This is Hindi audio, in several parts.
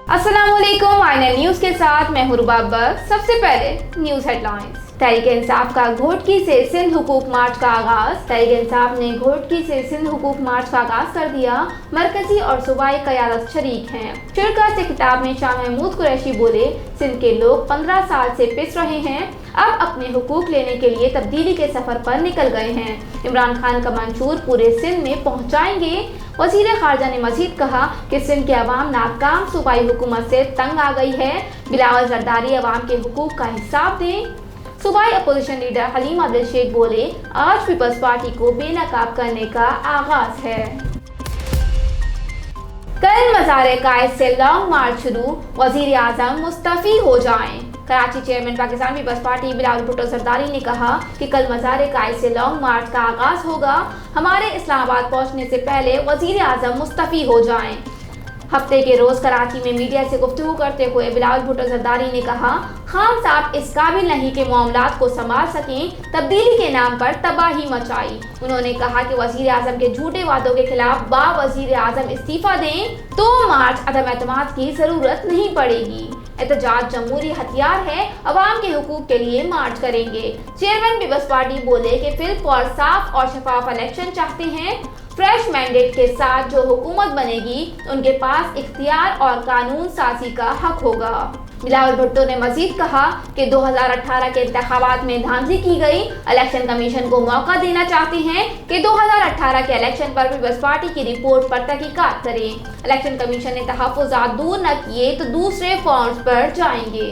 अस्सलामुअलैकुम, आईएनएन न्यूज के साथ मैं हूं रुबाबर। सबसे पहले न्यूज हेडलाइंस। तहरीक इंसाफ का घोटकी से सिंध हुकूक मार्च का आगाज। तहरीक इंसाफ ने घोटकी से सिंध हुकूक मार्च का आगाज कर दिया। मरकजी और सूबाई क़यादत शरीक हैं। शुरा से खिताब में शाह महमूद कुरैशी बोले, सिंध के लोग 15 साल से पिस रहे हैं, अब अपने हुकूक लेने के लिए तब्दीली के सफर पर निकल गए हैं। इमरान खान का मंशूर पूरे सिंध में पहुंचाएंगे। वज़ीर ख़ारजा ने मजीद कहा कि सिंध के अवाम नाकाम सूबाई हुकूमत से तंग आ गई है। बिलावल जरदारी अवाम के हुकूक का हिसाब दें। सूबाई अपोजिशन लीडर हलीम अब्दुल शेख बोले, आज पीपल्स पार्टी को बेनकाब करने का आगाज है। कल मज़ार कायद से लॉन्ग मार्च शुरू, वज़ीर आज़म मुस्तफ़ी हो जाएं। Karachi chairman Pakistan peoples party Bilawal Bhutto Zardari ने कहा कि कल मज़ार कायद से लॉन्ग मार्च का आगाज होगा। हमारे इस्लामाबाद पहुंचने से पहले वज़ीर आज़म मुस्तफ़ी हो जाएं। हफ्ते के रोज कराची में मीडिया से गुफ्तगू करते हुए बिलावल भुट्टो जरदारी ने कहा, खान साहब इस काबिल नहीं कि मामलात को संभाल सकें, तब्दीली के नाम पर तबाही मचाई। उन्होंने कहा कि वज़ीर आज़म के झूठे वादों के खिलाफ वज़ीर आज़म इस्तीफा दें तो मार्च अदम एतमाद की जरूरत नहीं पड़ेगी। एहतजाज जमहूरी हथियार है, अवाम के हुकूक के लिए मार्च करेंगे। चेयरमैन पीपल्स पार्टी बोले कि फिल और साफ और शफाफ इलेक्शन चाहते हैं। फ्रेश मैंडेट के साथ जो हुकूमत बनेगी उनके पास इख्तियार और कानून साजी का हक होगा। बिलावल भुट्टो ने मजीद कहा कि 2018 के इंतखाबात में धांधली की गई। इलेक्शन कमीशन को मौका देना चाहते हैं कि 2018 के इलेक्शन पर पीपल्स पार्टी की रिपोर्ट पर तहकीकात करें। इलेक्शन कमीशन ने तहफ़्फ़ुज़ात दूर न किए तो दूसरे फॉर्म्स पर जाएंगे।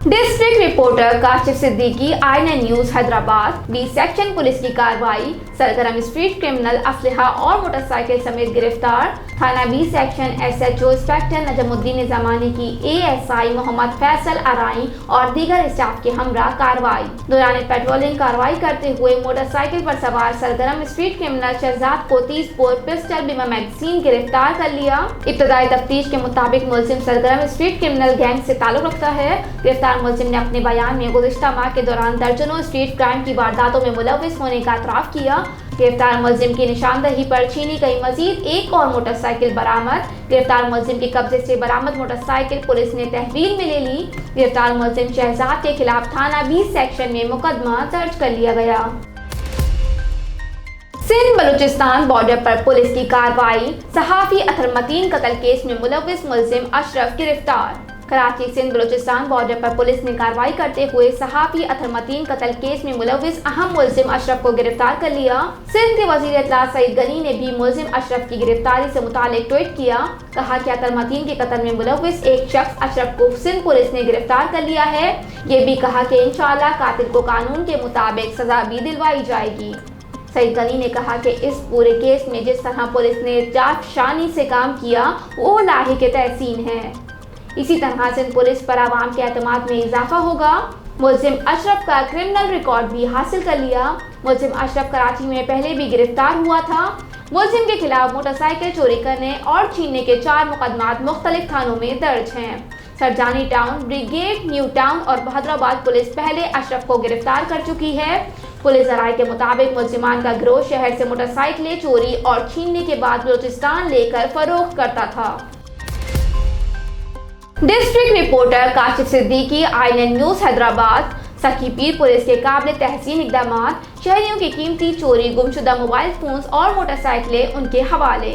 District reporter Kashif Siddiqui, INN news Hyderabad. B section police की कार्रवाई, सरगर्म स्ट्रीट क्रिमिनल असलहा और मोटरसाइकिल समेत गिरफ्तार। थाना B section SHO inspector Najmuddin Zamani की एएसआई मोहम्मद फैसल अराई और दीगर स्टाफ के हमरा कार्रवाई। दौरान पेट्रोलिंग कार्रवाई करते हुए मोटरसाइकिल पर सवार सरगर्म स्ट्रीट क्रिमिनल शहजाद को 30 बोर पिस्टल बिमा मैगजीन गिरफ्तार कर लिया। इब्तदाई तफ्तीश के मुताबिक मुलजिम सरगर्म स्ट्रीट क्रिमिनल गैंग से ताल्लुक रखता है। गिरफ्तार मुलजिम ने अपने बयान में गुज़िश्ता माह के दौरान दर्जनों स्ट्रीट क्राइम की वारदातों में मुलव्विस होने का एतराफ़ किया। गिरफ्तार मुलजिम की निशानदही पर छीनी गई मजीद एक और मोटरसाइकिल बरामद। गिरफ्तार मुलजिम के कब्जे से बरामद मोटरसाइकिल पुलिस ने तहवील में ले ली। गिरफ्तार मुलजिम शहजाद के खिलाफ थाना 20 सेक्शन में मुकदमा दर्ज कर लिया गया। सिंध बलूचिस्तान बॉर्डर पर पुलिस की कार्रवाई, सहाफ़ी अतहर मतीन कत्ल केस में मुलव्विस मुलजिम अशरफ गिरफ्तार। कराची सिंध बलूचिस्तान बॉर्डर पर पुलिस ने कार्रवाई करते हुए सहाफ़ी अतहर मतीन कत्ल केस में मुलव्विस अहम मुलजिम अशरफ को गिरफ्तार कर लिया। सिंध के वज़ीर इत्तलात सईद गनी ने भी मुलजिम अशरफ की गिरफ्तारी से मुतालिक ट्वीट किया। कहा कि अतहर मतीन के कत्ल में मुलव्विस एक शख्स अशरफ को सिंध पुलिस ने गिरफ्तार कर लिया है। ये भी कहा कि इंशाअल्लाह कातिल को कानून के मुताबिक सजा भी दिलवाई जाएगी। सईद गनी ने कहा कि इस पूरे केस में जिस तरह पुलिस ने जागशानी से काम किया वो लाहिक तहसीन है। इसी तरह सिंध पुलिस पर आवाम के एतमाद में इजाफा होगा। मुलजिम अशरफ का क्रिमिनल रिकॉर्ड भी हासिल कर लिया। मुलजिम अशरफ कराची में पहले भी गिरफ्तार हुआ था। मुलजिम के खिलाफ मोटरसाइकिल चोरी करने और छीनने के 4 मुकदमात मुख्तलिफ थानों में दर्ज हैं। Sarjani town, brigade, new town और बहादुराबाद पुलिस पहले अशरफ को गिरफ्तार कर चुकी है। पुलिस ज़राए के मुताबिक मुलजिमान का गिरोह शहर से मोटरसाइकिलें चोरी और छीनने के बाद बलूचिस्तान लेकर फरोख्त करता था। District reporter Kashif Siddiqui, INN news Hyderabad. सखी पीर पुलिस के काबिल तहसीन इक़दामात, शहरियों की कीमती चोरी, गुमशुदा मोबाइल फोन्स और मोटरसाइकिलें उनके हवाले।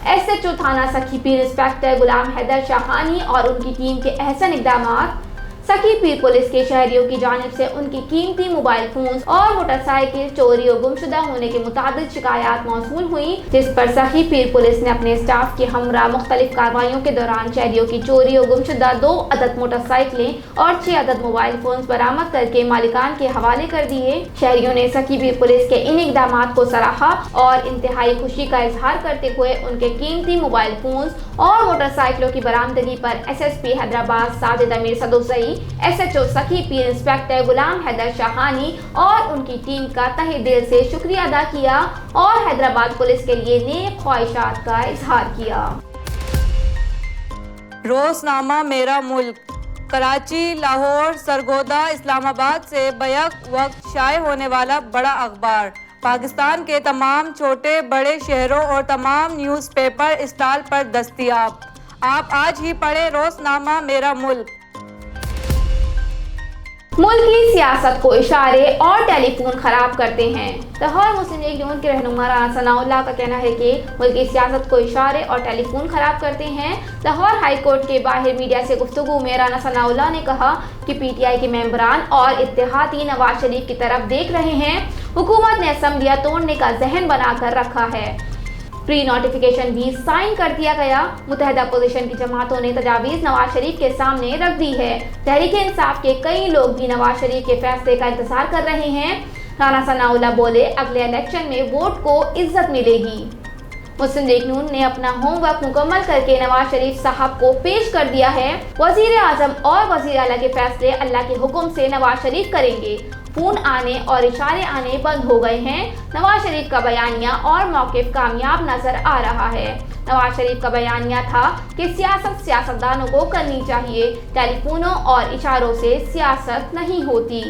एसएचओ थाना सखी पीर इंस्पेक्टर गुलाम हैदर शाहानी और उनकी टीम के अहसन इक़दामात। सखी पीर पुलिस के शहरियों की जानिब से उनकी कीमती मोबाइल फोन और मोटरसाइकिल चोरी और गुमशुदा होने की मुताबिक शिकायत मौसूल हुई, जिस पर सखी पीर पुलिस ने अपने स्टाफ के हमरा मुख्तलिफ कार्रवाइयों के दौरान शहरियों की चोरी और गुमशुदा 2 अदद मोटरसाइकिलें और 6 अदद मोबाइल फोन बरामद करके मालिकान के हवाले कर दिए। शहरियों ने सखी पीर पुलिस के इन इक़दामात को सराहा और इंतहाई खुशी का इजहार करते हुए उनके कीमती मोबाइल फोन और मोटरसाइकिलों की बरामदगी पर एसएसपी हैदराबाद साजिद अमीर सदोसई, एसएचओ सखी पीर इंस्पेक्टर गुलाम हैदर शाहानी और उनकी टीम का तहे दिल से शुक्रिया अदा किया और हैदराबाद पुलिस के लिए नेक ख्वाहिशात का इजहार किया। रोजनामा मेरा मुल्क, कराची, लाहौर, सरगोदा, इस्लामाबाद से बैक वक्त शाये होने वाला बड़ा अखबार पाकिस्तान के तमाम छोटे बड़े शहरों और तमाम न्यूज़पेपर स्टॉल पर दस्तयाब। आप आज ही पढ़े रोजनामा मेरा मुल्क। मुल्क की सियासत को इशारे और टेलीफोन खराब करते हैं। लाहौर मुस्लिम लीग नून के रहनुमा राना सनाउल्लाह का कहना है कि मुल्क की सियासत को इशारे और टेलीफोन खराब करते हैं। लाहौर हाई कोर्ट के बाहर मीडिया से गुफ्तगू में राना सनाउल्लाह ने कहा कि पीटीआई के मेंबरान और इत्तेहादी नवाज शरीफ की तरफ देख रहे हैं। हुकूमत ने असम्बलियां तोड़ने का जहन बनाकर रखा है। प्री नोटिफिकेशन भी साइन कर दिया गया। मुत्तहदा अपोजिशन की जमातों ने तजावीज़ नवाज शरीफ के सामने रख दी है। तहरीक इंसाफ के कई लोग भी नवाज शरीफ के फैसले का इंतजार कर रहे हैं। राना सनाउल्लाह बोले, अगले इलेक्शन में वोट को इज्जत मिलेगी। मुस्लिम लीग नून ने अपना होमवर्क मुकम्मल करके नवाज शरीफ साहब को पेश कर दिया है। वजीर आजम और वजीर आला के फैसले अल्लाह के हुक्म से नवाज शरीफ करेंगे। फोन आने और इशारे आने बंद हो गए हैं। नवाज शरीफ का बयानिया और मौक़िफ़ कामयाब नजर आ रहा है। नवाज शरीफ का बयानिया था कि सियासत सियासतदानों को करनी चाहिए, टेलीफोनों और इशारों से सियासत नहीं होती।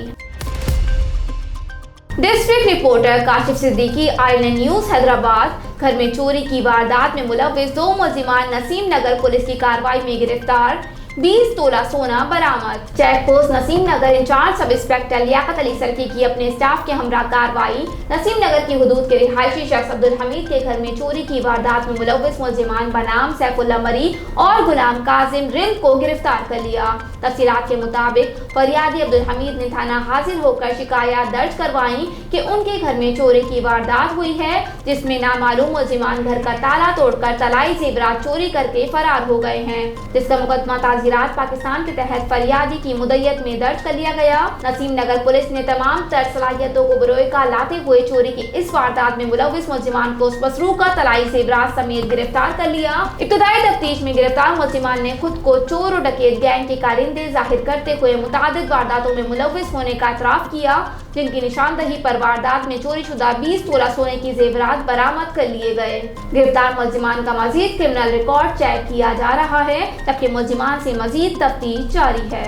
District reporter Kashif Siddiqui, INA news Hyderabad. घर में चोरी की वारदात में मुलव्विस 2 मुल्जिमान नसीम नगर पुलिस की कार्रवाई में गिरफ्तार। 20 तोला सोना बरामद। Check post Naseem Nagar incharge sub inspector Liaquat Ali सरकी की अपने स्टाफ के हमरा कार्रवाई। नसीम नगर की हुदूद के रिहायशी शख्स अब्दुल हमीद के घर में चोरी की वारदात में मुलव्विस मुल्जिमान बनाम सैफुल्लाह मरी और गुलाम काजिम रिंद को गिरफ्तार कर लिया। तफसीलात के मुताबिक फरियादी अब्दुल हमीद ने थाना हाजिर होकर शिकायत दर्ज करवाई कि उनके घर में चोरी की वारदात हुई है, जिसमें नामालूम मुल्जिमान घर का ताला तोड़कर तलाई जेवरात चोरी करके फरार हो गए हैं, जिसका मुकदमा ताज़ीरात पाकिस्तान के तहत फरियादी की मुद्दत में दर्ज कर लिया गया। नसीम नगर पुलिस ने तमाम तर सलाहियतों को बरोएका लाते हुए चोरी की इस वारदात में मुलव्विस मुल्जिमान को मसरूका तलाई जेवरात समेत गिरफ्तार कर लिया। इब्तदाई तफ्तीश में गिरफ्तार मुल्जिमान ने खुद को चोर और डकैत गैंग के कारिंदे जाहिर करते हुए मुतादिद वारदातों में मुलव्विस होने का इतराफ किया, जिनकी निशानदही पर वारदात में चोरी शुदा 20 तोला सोने की जेवरात बरामद कर लिए गए। गिरफ्तार मुल्जिमान का मजीद क्रिमिनल रिकॉर्ड चेक किया जा रहा है, जबकि मुल्जिमान से मजीद तफ्तीश जारी है।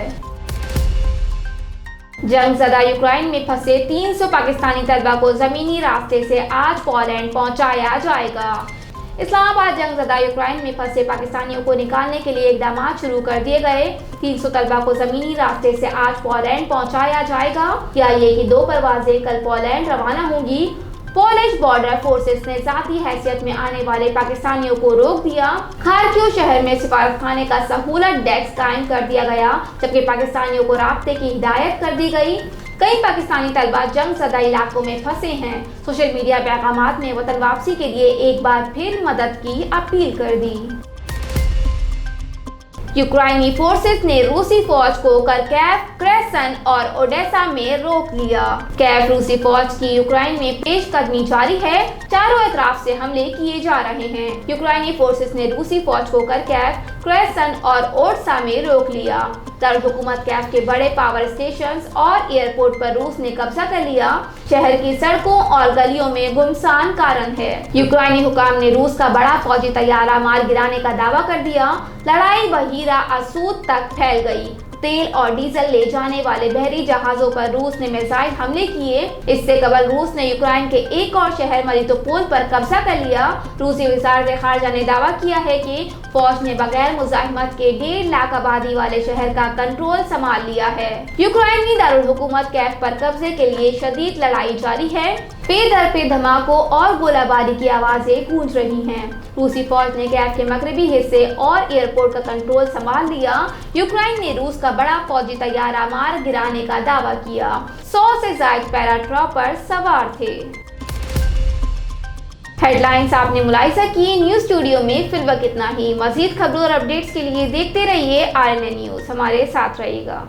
जंगज़दा यूक्रेन में फंसे 300 पाकिस्तानी तलबा को जमीनी रास्ते से आज पोलैंड पहुंचाया जाएगा। इस्लामाबाद जंगज़दा यूक्रेन में फंसे पाकिस्तानियों को निकालने के लिए इक़दाम शुरू कर दिए गए। 300 तलबा को ज़मीनी रास्ते से आज पोलैंड पहुंचाया जाएगा। ये कि 2 परवाजें कल पोलैंड रवाना होंगी। पोलिश बॉर्डर फोर्सेस ने ज़ाती हैसियत में आने वाले पाकिस्तानियों को रोक दिया। खारकिव शहर में सिफारतखाने का सहूलत डेस्क कायम कर दिया गया, जबकि पाकिस्तानियों को राब्ते की हिदायत कर दी गई। कई पाकिस्तानी तलबा जंगज़दा इलाकों में फंसे हैं। सोशल मीडिया पैगामात में वतन वापसी के लिए एक बार फिर मदद की अपील कर दी। यूक्रेनी फोर्सेस ने रूसी फौज को करकेव, क्रेसन और ओडेसा में रोक लिया। कैव रूसी फौज की यूक्रेन में पेशकदमी जारी है। चारों अतराफ से हमले किए जा रहे हैं। यूक्रेनी फोर्सेस ने रूसी फौज को करकेव, क्रेसन और ओडेसा में रोक लिया। दारुल-हुकूमत कैव के बड़े पावर स्टेशंस और एयरपोर्ट पर रूस ने कब्जा कर लिया। शहर की सड़कों और गलियों में गुमसान कारण है। यूक्रेनी हुकाम ने रूस का बड़ा फौजी तैयारा मार गिराने का दावा कर दिया। लड़ाई बहीरा असूद तक फैल गई। तेल और डीजल ले जाने वाले बहरी जहाजों पर रूस ने मिसाइल हमले किए। इससे कबल रूस ने यूक्रेन के एक और शहर मरितोपोल पर कब्जा कर लिया। रूसी वज़ारत ख़ारजा ने दावा किया है कि फौज ने बगैर मुज़ाहिमत के 1.5 लाख आबादी वाले शहर का कंट्रोल संभाल लिया है। यूक्रेन की दारुल हुकूमत कैव पर कब्जे के लिए शदीद लड़ाई जारी है। पे-दर पे धमाकों और गोलाबारी की आवाजें गूंज रही हैं। रूसी फौज ने कैव के मगरबी हिस्से और एयरपोर्ट का कंट्रोल संभाल लिया। यूक्रेन ने रूस का बड़ा फौजी तैयारा मार गिराने का दावा किया। 100 से ज्यादा पैराट्रॉपर सवार थे। हेडलाइंस आपने मुलाहिजा की। न्यूज स्टूडियो में फिलहाल इतना ही। मजीद खबरों और अपडेट्स के लिए देखते रहिए आईएनए न्यूज़। हमारे साथ रहिएगा।